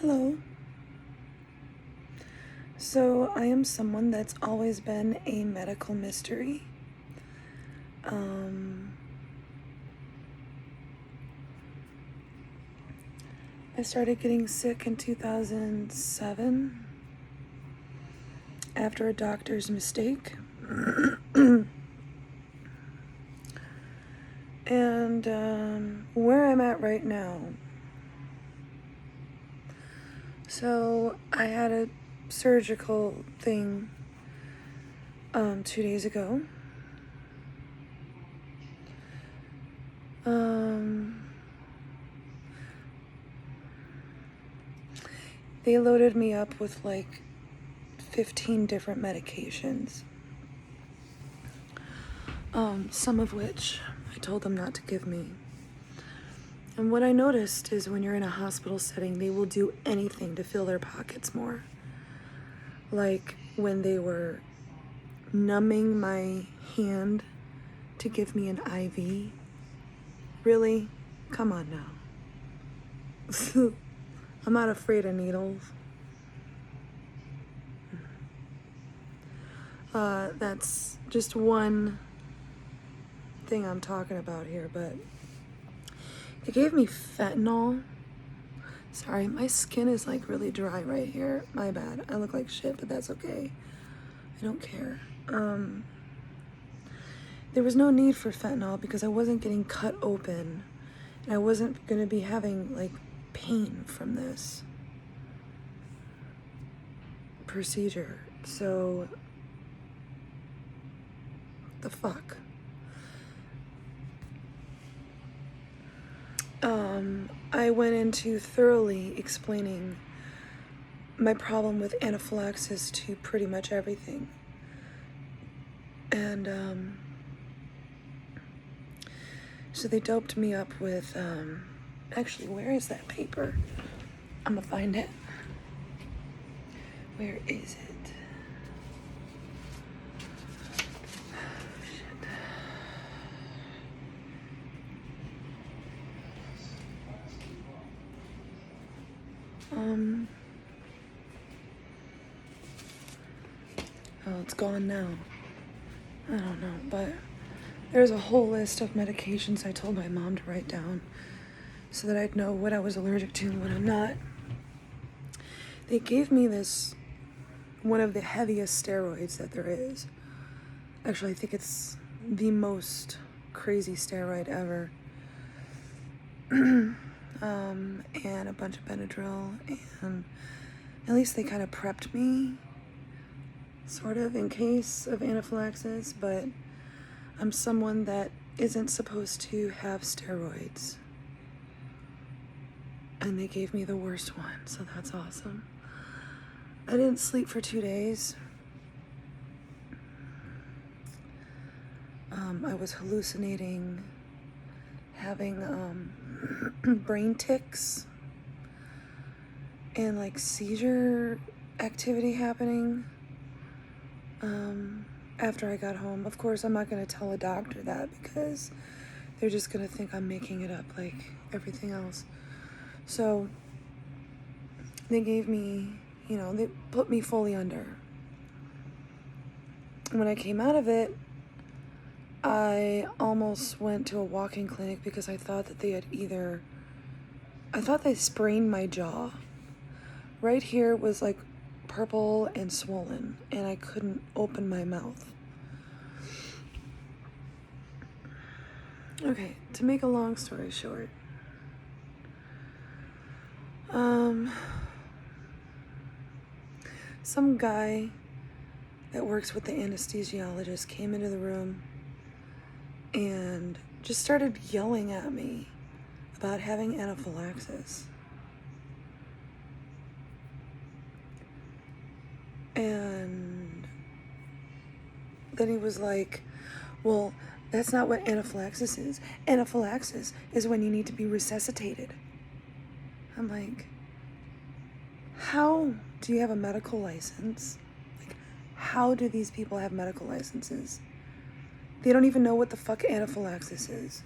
Hello. So, I am someone that's always been a medical mystery. Um, I started getting sick in 2007 after a doctor's mistake. And where I'm at right now. So, I had a surgical thing 2 days ago. They loaded me up with like 15 different medications. Some of which I told them not to give me. And what I noticed is when you're in a hospital setting, they will do anything to fill their pockets more. Like when they were numbing my hand to give me an IV. Really? Come on now. I'm not afraid of needles. That's just one thing I'm talking about here, but they gave me fentanyl. Sorry, my skin is like really dry right here. My bad. I look like shit, but that's okay. I don't care. There was no need for fentanyl because I wasn't getting cut open and I wasn't going to be having like pain from this procedure. So, the fuck? I went into thoroughly explaining my problem with anaphylaxis to pretty much everything. And, so they doped me up with, actually, where is that paper? I'm gonna find it. Where is it? Shit. Oh, it's gone now. I don't know, but there's a whole list of medications I told my mom to write down so that I'd know what I was allergic to and what I'm not. They gave me this, one of the heaviest steroids that there is. Actually, I think it's the most crazy steroid ever. And a bunch of Benadryl, and at least they kind of prepped me, sort of, in case of anaphylaxis, but I'm someone that isn't supposed to have steroids. And they gave me the worst one, so that's awesome. I didn't sleep for 2 days. I was hallucinating, having brain tics and like seizure activity happening after I got home. Of course, I'm not going to tell a doctor that because they're just going to think I'm making it up like everything else. So they gave me, they put me fully under. When I came out of it, I almost went to a walk-in clinic because I thought that I thought they sprained my jaw. Right here was like purple and swollen, and I couldn't open my mouth. Okay, to make a long story short, some guy that works with the anesthesiologist came into the room and just started yelling at me about having anaphylaxis. And then he was like, well, that's not what anaphylaxis is. Anaphylaxis is when you need to be resuscitated. I'm like, how do you have a medical license? Like, how do these people have medical licenses? They don't even know what the fuck anaphylaxis is.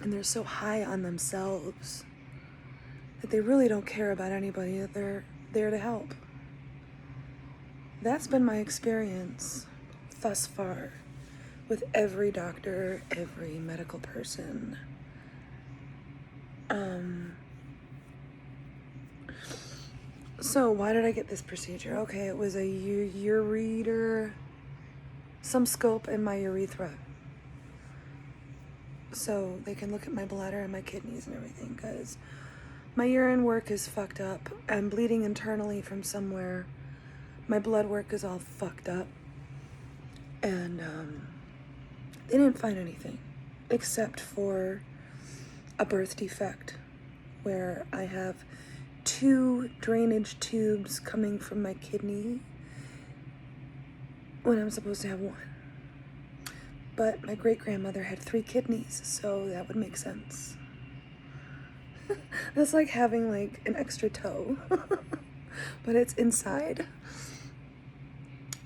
And they're so high on themselves. that they really don't care about anybody, that they're there to help. That's been my experience thus far with every doctor, every medical person. So why did I get this procedure? Okay, it was a ureter, some scope in my urethra. So they can look at my bladder and my kidneys and everything, because my urine work is fucked up. I'm bleeding internally from somewhere. My blood work is all fucked up. And they didn't find anything except for a birth defect where I have 2 drainage tubes coming from my kidney when I'm supposed to have 1. But my great-grandmother had 3 kidneys, so that would make sense. That's like having like an extra toe, but it's inside.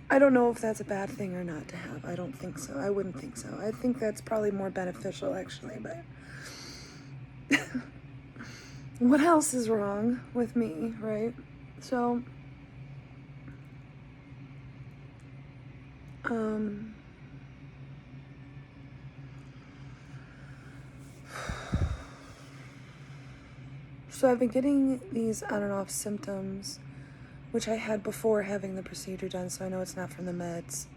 I don't know if that's a bad thing or not to have. I don't think so. I wouldn't think so. I think that's probably more beneficial, actually, but what else is wrong with me, right? So, so I've been getting these on and off symptoms, which I had before having the procedure done, so I know it's not from the meds.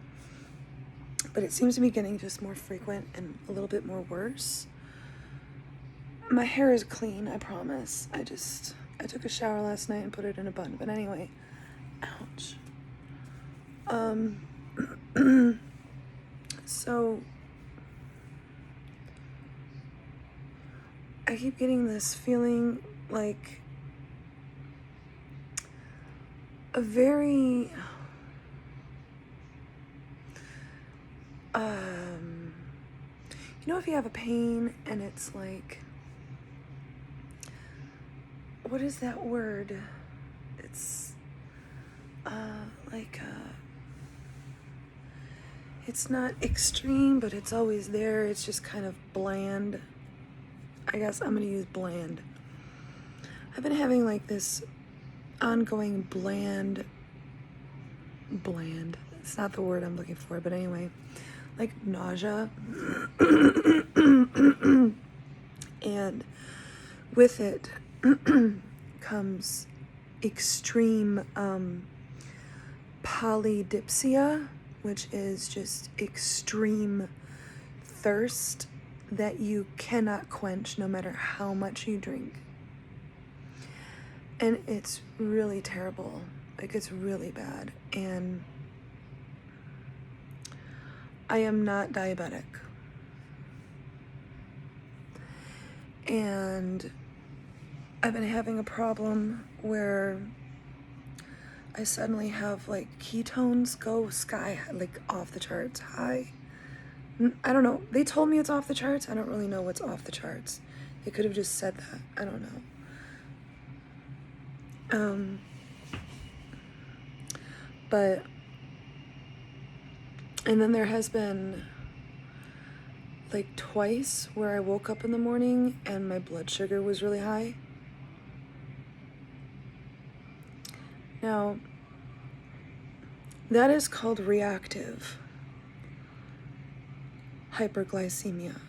But it seems to be getting just more frequent and a little bit more worse. My hair is clean, I promise. I took a shower last night and put it in a bun. But anyway, ouch. So I keep getting this feeling like a very you know, if you have a pain and it's like, what is that word? It's like it's not extreme, but it's always there. It's just kind of bland. I guess I'm gonna use bland. I've been having like this ongoing bland, it's not the word I'm looking for, but anyway, like nausea. And with it comes extreme polydipsia, which is just extreme thirst that you cannot quench no matter how much you drink. And it's really terrible. Like, it's really bad. And I am not diabetic. And I've been having a problem where I suddenly have like ketones go sky, like off the charts high. I don't know. They told me it's off the charts. I don't really know what's off the charts. They could have just said that. I don't know. But, and then there has been like twice where I woke up in the morning and my blood sugar was really high. Now, that is called reactive hyperglycemia.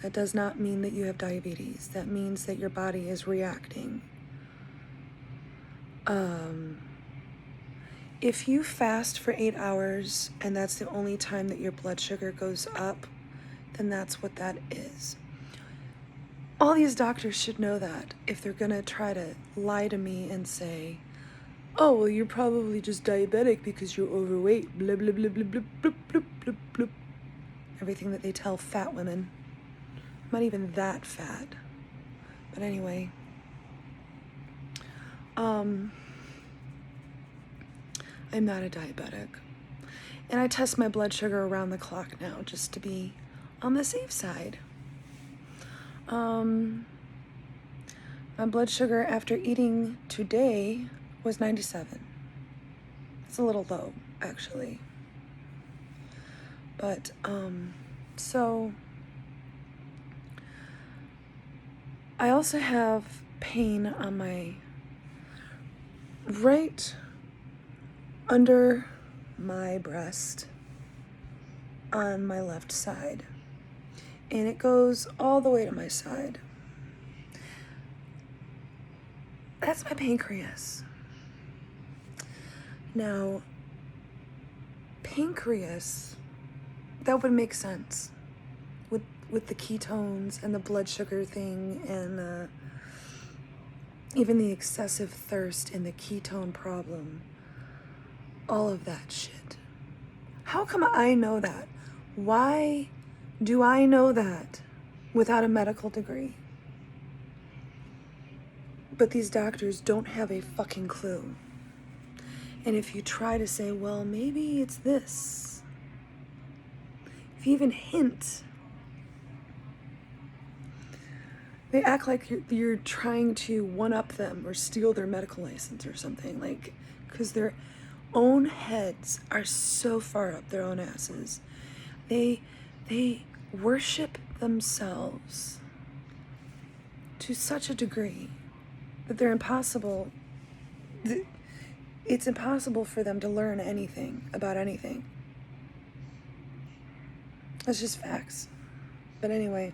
That does not mean that you have diabetes. That means that your body is reacting. If you fast for 8 hours and that's the only time that your blood sugar goes up, then that's what that is. All these doctors should know that if they're gonna try to lie to me and say, oh, well, you're probably just diabetic because you're overweight, blah, blah, blah, blah, blah, blah, blah, blah, blah. Everything that they tell fat women. I'm not even that fat. But anyway. I'm not a diabetic. And I test my blood sugar around the clock now just to be on the safe side. My blood sugar after eating today was 97. It's a little low, actually. But, so I also have pain on my right under my breast on my left side. And it goes all the way to my side. That's my pancreas. Now, pancreas, that would make sense with the ketones and the blood sugar thing and even the excessive thirst and the ketone problem. All of that shit. How come I know that? Why do I know that without a medical degree? But these doctors don't have a fucking clue. And if you try to say, well, maybe it's this, if you even hint, they act like you're trying to one-up them or steal their medical license or something, like, because their own heads are so far up their own asses. They worship themselves to such a degree that they're impossible. It's impossible for them to learn anything about anything. That's just facts. But anyway,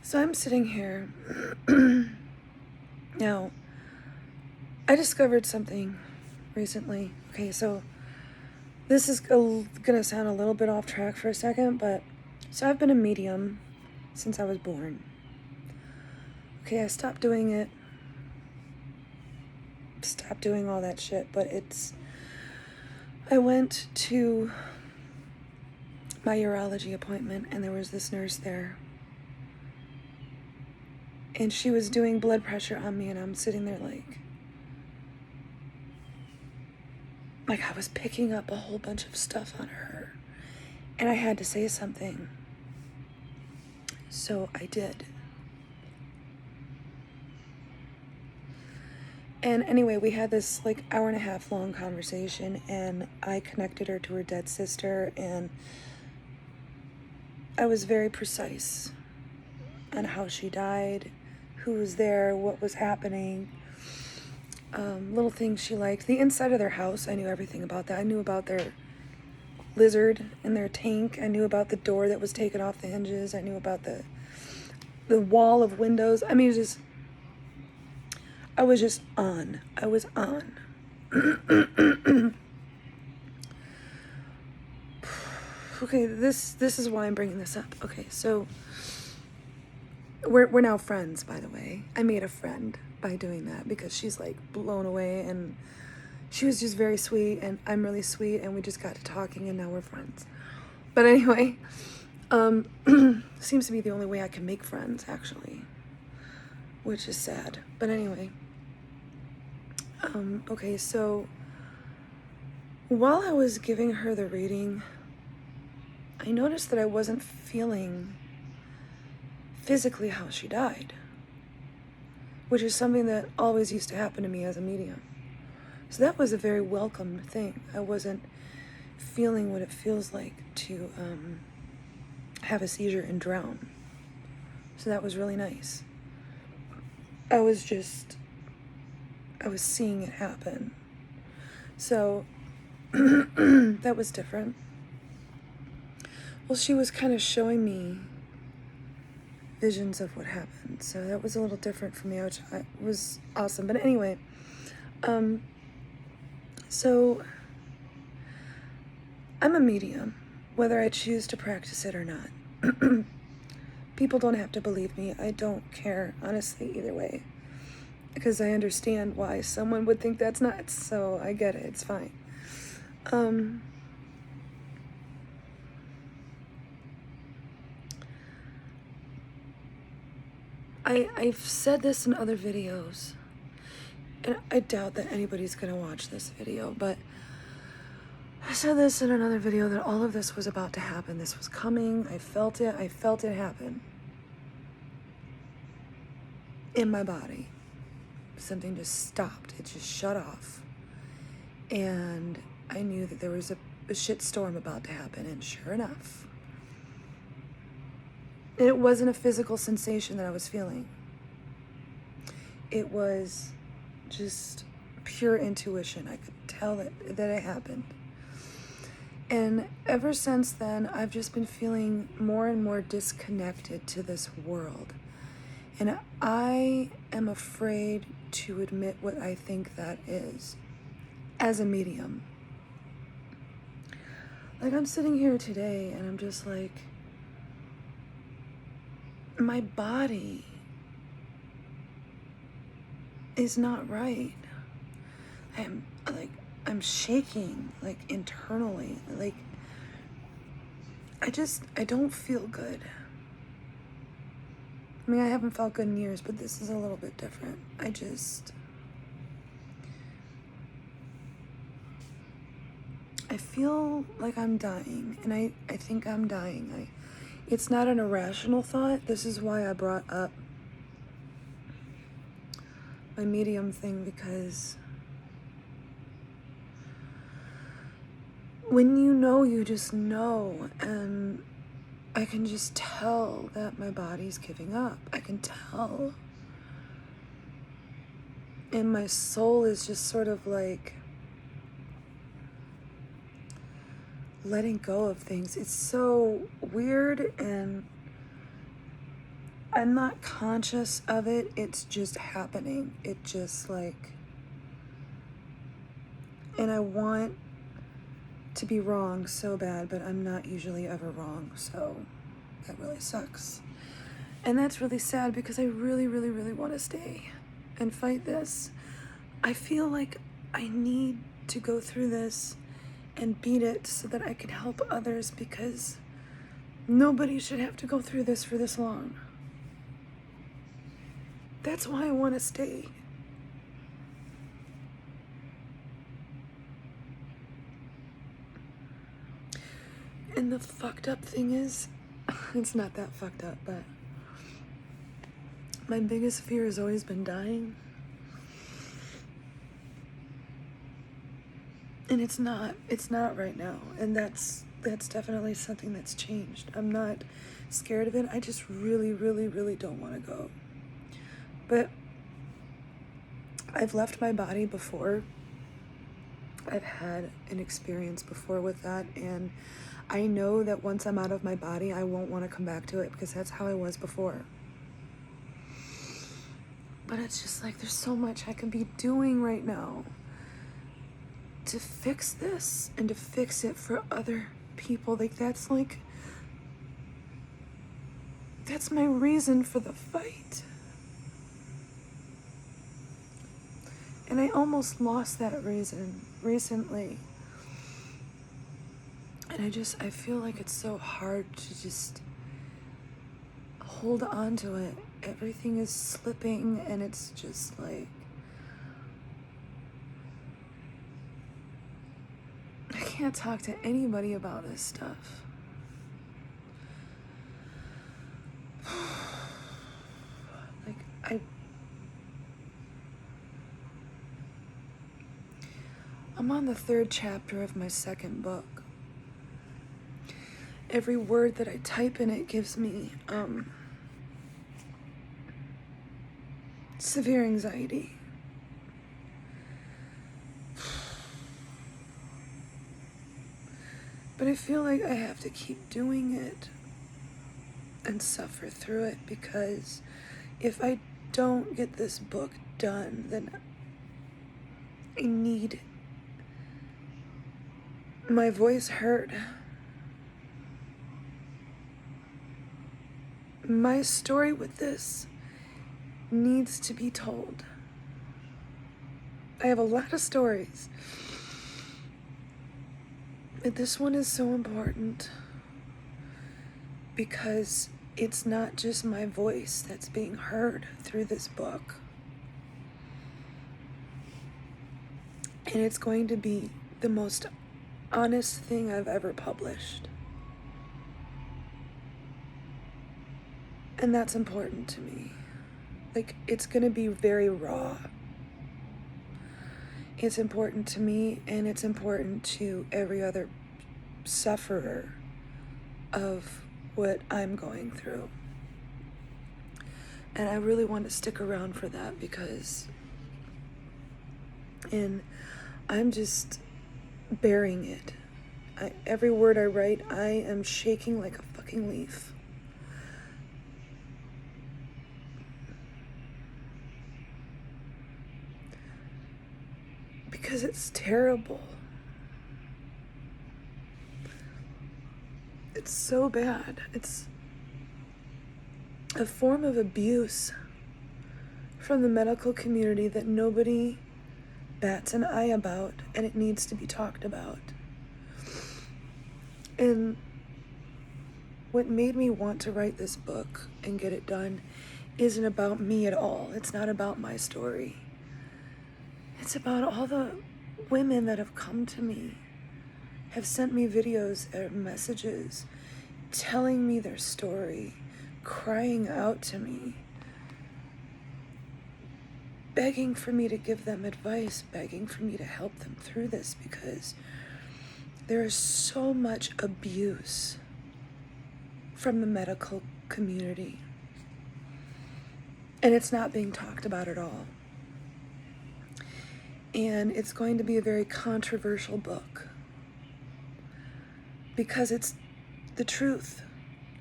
so I'm sitting here. Now, I discovered something recently. Okay, so this is gonna sound a little bit off track for a second, but so I've been a medium since I was born. Okay, I stopped doing it. Stopped doing all that shit, but I went to my urology appointment and there was this nurse there. And she was doing blood pressure on me and I'm sitting there like I was picking up a whole bunch of stuff on her. And I had to say something. So I did. And anyway, we had this like hour and a half long conversation and I connected her to her dead sister and I was very precise on how she died, who was there, what was happening, little things she liked. The inside of their house, I knew everything about that. I knew about their lizard in their tank. I knew about the door that was taken off the hinges. I knew about the wall of windows. I mean, I was just on. I was on. Okay, this is why I'm bringing this up. Okay, so we're now friends, by the way. I made a friend by doing that because she's like blown away and she was just very sweet and I'm really sweet and we just got to talking and now we're friends. But anyway, seems to be the only way I can make friends actually, which is sad. But anyway, okay, so while I was giving her the reading, I noticed that I wasn't feeling physically how she died, which is something that always used to happen to me as a medium. So that was a very welcome thing. I wasn't feeling what it feels like to have a seizure and drown. So that was really nice. I was seeing it happen. So that was different. Well, she was kind of showing me visions of what happened. So that was a little different for me, which was awesome. But anyway, so I'm a medium, whether I choose to practice it or not. People don't have to believe me. I don't care, honestly, either way. Because I understand why someone would think that's nuts. So I get it. It's fine. I've said this in other videos, and I doubt that anybody's gonna watch this video, but I said this in another video that all of this was about to happen. This was coming. I felt it happen in my body. Something just stopped. It just shut off. And I knew that there was a shit storm about to happen, and sure enough, it wasn't a physical sensation that I was feeling. it was just pure intuition. I could tell that it happened. And ever since then, I've just been feeling more and more disconnected to this world. And I am afraid to admit what I think that is as a medium. Like, I'm sitting here today and I'm just like, my body is not right. I'm shaking, like, internally. Like, I don't feel good. I mean, I haven't felt good in years, but this is a little bit different. I feel like I'm dying, and I think I'm dying. It's not an irrational thought. This is why I brought up my medium thing, because when you just know, and I can just tell that my body's giving up. I can tell. And my soul is just sort of like letting go of things. It's so weird, and I'm not conscious of it. It's just happening. It just like, and I want to be wrong so bad, but I'm not usually ever wrong, so that really sucks. And that's really sad, because I really, really, really want to stay and fight this. I feel like I need to go through this and beat it so that I can help others, because nobody should have to go through this for this long. That's why I want to stay. And the fucked up thing is, it's not that fucked up, but my biggest fear has always been dying. And it's not right now. And that's definitely something that's changed. I'm not scared of it. I just really, really, really don't want to go. But I've left my body before. I've had an experience before with that, and I know that once I'm out of my body, I won't want to come back to it, because that's how I was before. But it's just like, there's so much I can be doing right now to fix this and to fix it for other people. That's my reason for the fight. And I almost lost that reason recently. And I feel like it's so hard to just hold on to it. Everything is slipping, and it's just like, I can't talk to anybody about this stuff. Like, I'm on the 3rd chapter of my 2nd book. Every word that I type in it gives me severe anxiety. But I feel like I have to keep doing it and suffer through it, because if I don't get this book done, then I need my voice heard. My story with this needs to be told. I have a lot of stories, but this one is so important, because it's not just my voice that's being heard through this book. And it's going to be the most honest thing I've ever published. And that's important to me. Like, it's gonna be very raw. It's important to me, and it's important to every other sufferer of what I'm going through. And I really want to stick around for that because, and I'm just bearing it. Every word I write, I am shaking like a fucking leaf. Because it's terrible. It's so bad. It's a form of abuse from the medical community that nobody bats an eye about, and it needs to be talked about. And what made me want to write this book and get it done isn't about me at all. It's not about my story. It's about all the women that have come to me, have sent me videos or messages, telling me their story, crying out to me, begging for me to give them advice, begging for me to help them through this, because there is so much abuse from the medical community. And it's not being talked about at all. And it's going to be a very controversial book because it's the truth.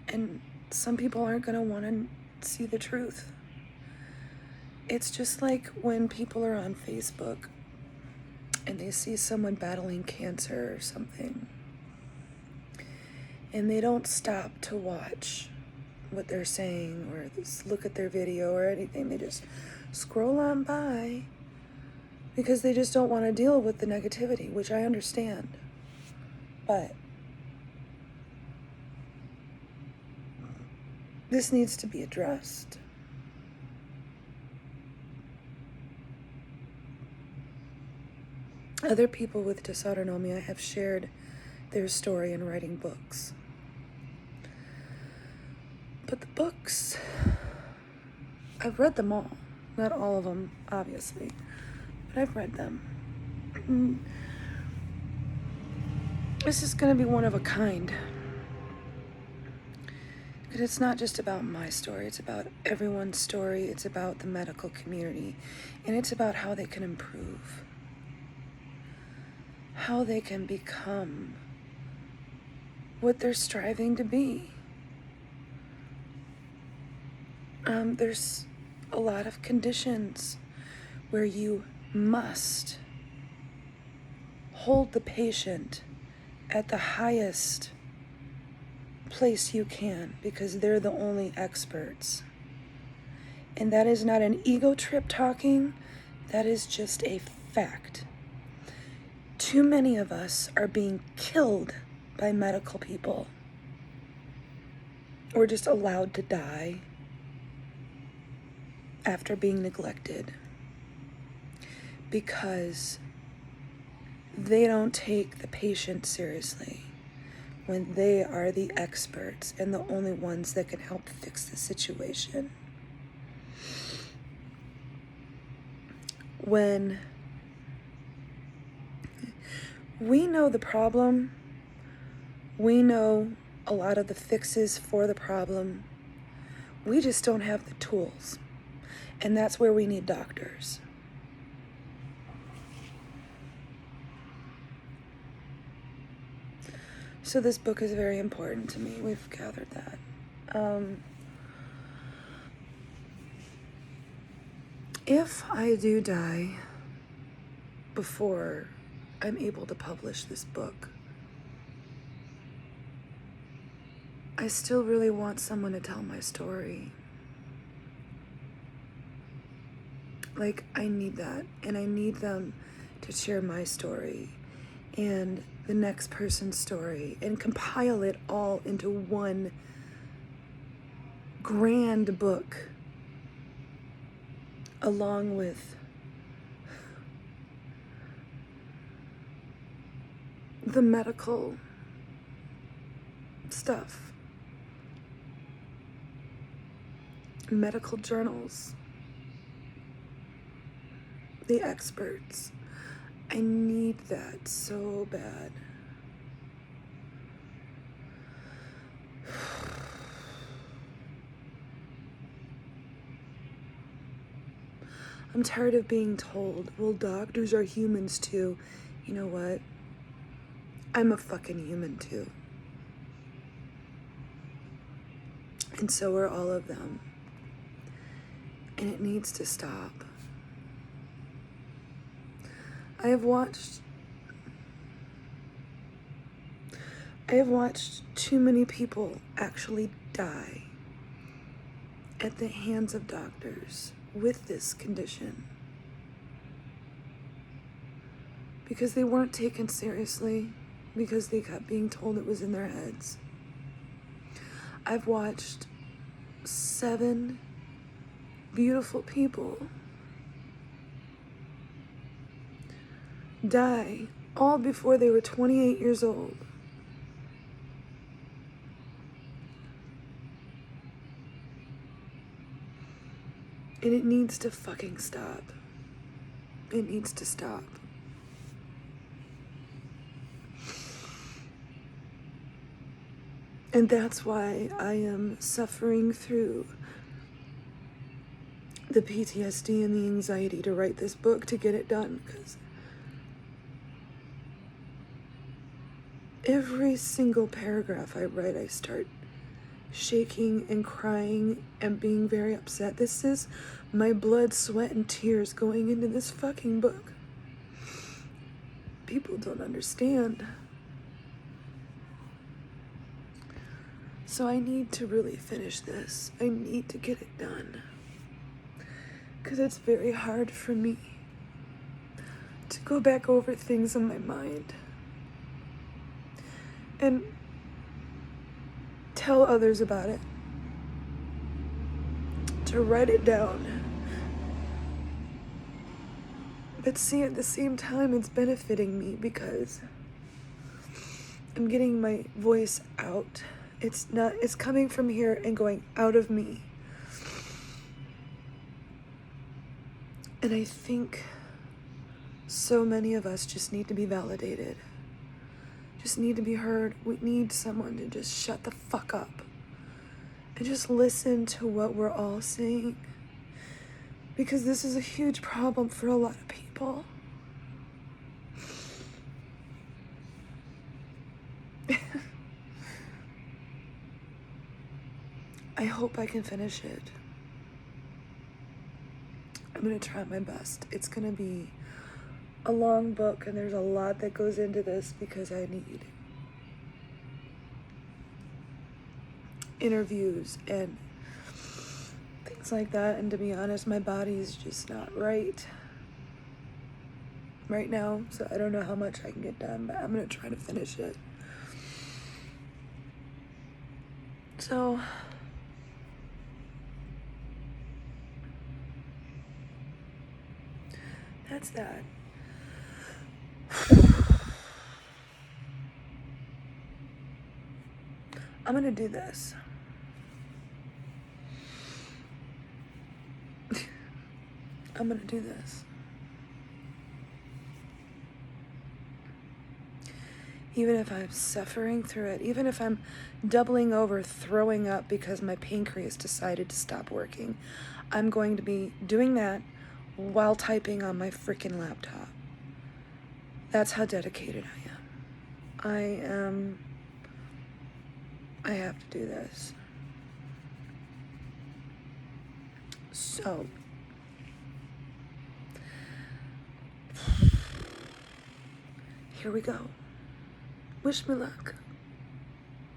And some people aren't going to want to see the truth. It's just like when people are on Facebook and they see someone battling cancer or something, and they don't stop to watch what they're saying or just look at their video or anything. They just scroll on by because they just don't want to deal with the negativity, which I understand. But this needs to be addressed. Other people with dysautonomia have shared their story in writing books. But the books, I've read them all. Not all of them, obviously, but I've read them. And this is going to be one of a kind. But it's not just about my story, it's about everyone's story, it's about the medical community, and it's about how they can improve, how they can become what they're striving to be. There's a lot of conditions where you must hold the patient at the highest place you can because they're the only experts. And that is not an ego trip talking, that is just a fact. Too many of us are being killed by medical people or just allowed to die after being neglected because they don't take the patient seriously when they are the experts and the only ones that can help fix the situation. When we know the problem, we know a lot of the fixes for the problem, we just don't have the tools. And that's where we need doctors. So this book is very important to me. We've gathered that. If I do die before I'm able to publish this book, I still really want someone to tell my story. Like, I need that, and I need them to share my story and the next person's story and compile it all into one grand book along with the medical stuff, medical journals, the experts. I need that so bad. I'm tired of being told, well, doctors are humans too. You know what? I'm a fucking human too. And so are all of them. And it needs to stop. I have watched too many people actually die at the hands of doctors with this condition because they weren't taken seriously, because they kept being told it was in their heads. I've watched 7 beautiful people die all before they were 28 years old. And it needs to fucking stop. It needs to stop. And that's why I am suffering through the PTSD and the anxiety to write this book, to get it done, because every single paragraph I write, I start shaking and crying and being very upset. This is my blood, sweat, and tears going into this fucking book. People don't understand. So I need to really finish this. I need to get it done. Because it's very hard for me to go back over things in my mind and tell others about it, to write it down. But see, at the same time, it's benefiting me because I'm getting my voice out. It's coming from here and going out of me. And I think so many of us just need to be validated. Just need to be heard. We need someone to just shut the fuck up and just listen to what we're all saying. Because this is a huge problem for a lot of people. I hope I can finish it. I'm gonna try my best. It's gonna be a long book, and there's a lot that goes into this because I need interviews and things like that. And to be honest, my body's just not right now, so I don't know how much I can get done, but I'm gonna try to finish it. So that's that. I'm gonna do this. I'm gonna do this. Even if I'm suffering through it, even if I'm doubling over, throwing up because my pancreas decided to stop working, I'm going to be doing that while typing on my freaking laptop. That's how dedicated I am. I have to do this. So, here we go. Wish me luck.